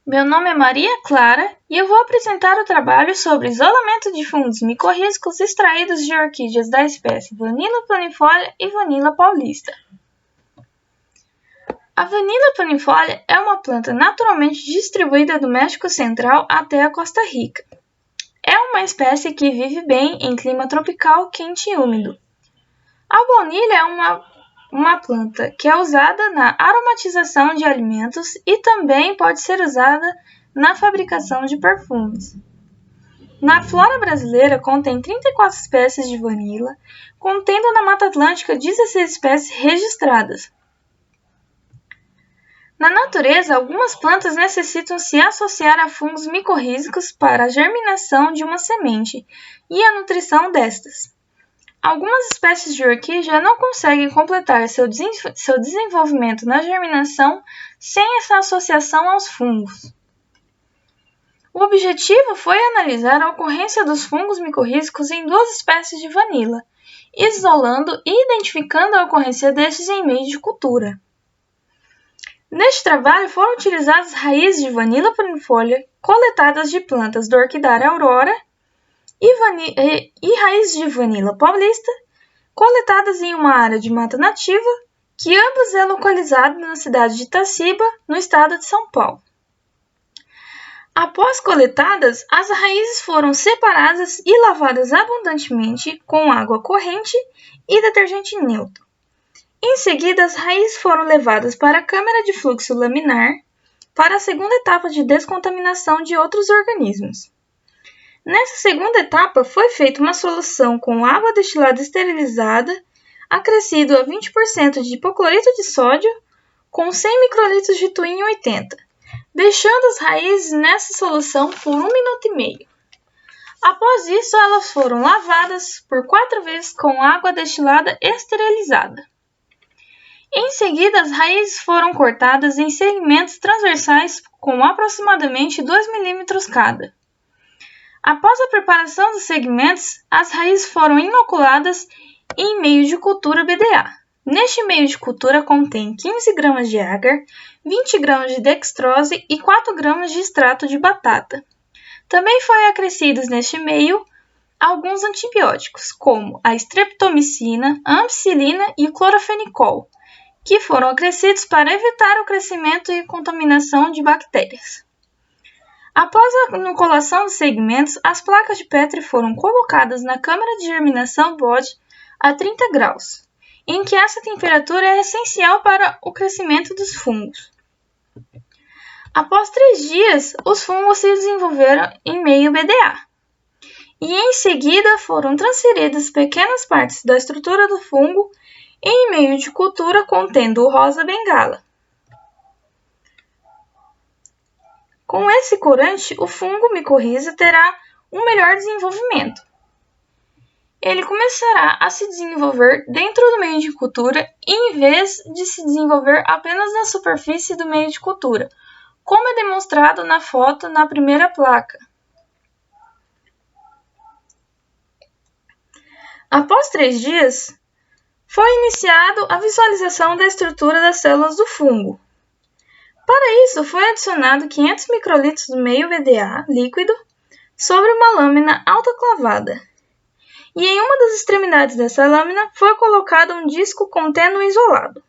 Meu nome é Maria Clara e eu vou apresentar o trabalho sobre isolamento de fungos micorrízicos extraídos de orquídeas da espécie Vanilla planifolia e Vanilla paulista. A Vanilla planifolia é uma planta naturalmente distribuída do México Central até a Costa Rica. É uma espécie que vive bem em clima tropical quente e úmido. A baunilha é uma planta que é usada na aromatização de alimentos e também pode ser usada na fabricação de perfumes. Na flora brasileira contém 34 espécies de vanila, contendo na Mata Atlântica 16 espécies registradas. Na natureza, algumas plantas necessitam se associar a fungos micorrízicos para a germinação de uma semente e a nutrição destas. Algumas espécies de orquídea não conseguem completar seu desenvolvimento na germinação sem essa associação aos fungos. O objetivo foi analisar a ocorrência dos fungos micorrízicos em duas espécies de vanila, isolando e identificando a ocorrência destes em meio de cultura. Neste trabalho foram utilizadas raízes de Vanilla planifolia coletadas de plantas do orquidária aurora e raízes de Vanilla paulista, coletadas em uma área de mata nativa, que ambas é localizada na cidade de Itaciba, no estado de São Paulo. Após coletadas, as raízes foram separadas e lavadas abundantemente com água corrente e detergente neutro. Em seguida, as raízes foram levadas para a câmara de fluxo laminar para a segunda etapa de descontaminação de outros organismos. Nessa segunda etapa, foi feita uma solução com água destilada esterilizada, acrescido a 20% de hipoclorito de sódio, com 100 microlitros de Twin 80, deixando as raízes nessa solução por 1 minuto e meio. Após isso, elas foram lavadas por 4 vezes com água destilada esterilizada. Em seguida, as raízes foram cortadas em segmentos transversais com aproximadamente 2 mm cada. Após a preparação dos segmentos, as raízes foram inoculadas em meio de cultura BDA. Neste meio de cultura contém 15 gramas de agar, 20 gramas de dextrose e 4 gramas de extrato de batata. Também foram acrescidos neste meio alguns antibióticos, como a streptomicina, a ampicilina e o clorofenicol, que foram acrescidos para evitar o crescimento e contaminação de bactérias. Após a inoculação dos segmentos, as placas de Petri foram colocadas na câmara de germinação BOD a 30 graus, em que essa temperatura é essencial para o crescimento dos fungos. Após 3 dias, os fungos se desenvolveram em meio BDA, e em seguida foram transferidas pequenas partes da estrutura do fungo em meio de cultura contendo o rosa bengala. Com esse corante, o fungo micorriza terá um melhor desenvolvimento. Ele começará a se desenvolver dentro do meio de cultura em vez de se desenvolver apenas na superfície do meio de cultura, como é demonstrado na foto na primeira placa. Após 3 dias, foi iniciado a visualização da estrutura das células do fungo. Para isso, foi adicionado 500 microlitros do meio BDA líquido sobre uma lâmina autoclavada. E em uma das extremidades dessa lâmina foi colocado um disco contendo um isolado.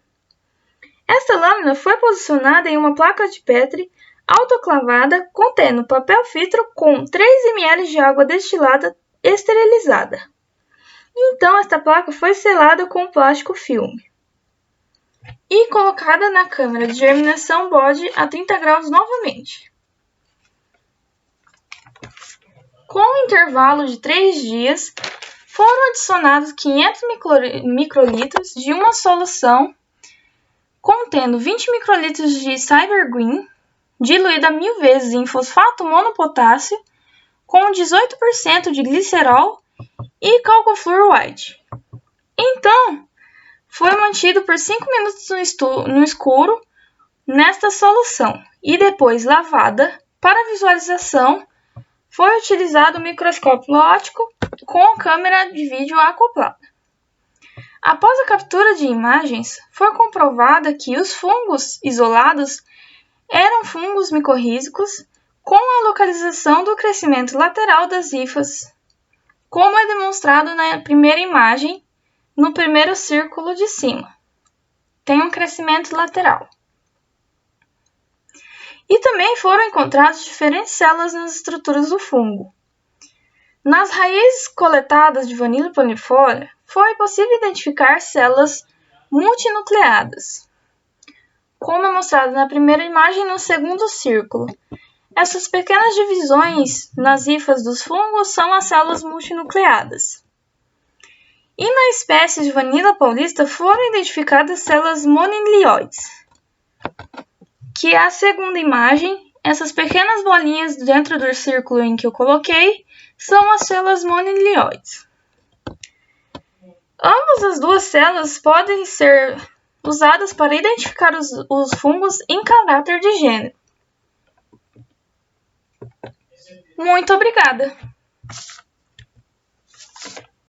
Esta lâmina foi posicionada em uma placa de Petri autoclavada contendo papel filtro com 3 ml de água destilada esterilizada. Então, esta placa foi selada com plástico filme e colocada na câmara de germinação BOD a 30 graus novamente. Com um intervalo de 3 dias, foram adicionados 500 microlitros de uma solução contendo 20 microlitros de Cybergreen, diluída 1000 vezes em fosfato monopotássio, com 18% de glicerol e calcofluor white. Então, foi mantido por 5 minutos no escuro nesta solução e depois lavada. Para visualização, foi utilizado o microscópio óptico com a câmera de vídeo acoplada. Após a captura de imagens, foi comprovada que os fungos isolados eram fungos micorrízicos com a localização do crescimento lateral das hifas, como é demonstrado na primeira imagem, no primeiro círculo de cima. Tem um crescimento lateral. E também foram encontradas diferentes células nas estruturas do fungo. Nas raízes coletadas de Vanilla planifolia, foi possível identificar células multinucleadas, como é mostrado na primeira imagem no segundo círculo. Essas pequenas divisões nas hifas dos fungos são as células multinucleadas. E na espécie de Vanilla paulista foram identificadas células monilioides, que é a segunda imagem. Essas pequenas bolinhas dentro do círculo em que eu coloquei são as células monilioides. Ambas as duas células podem ser usadas para identificar os fungos em caráter de gênero. Muito obrigada!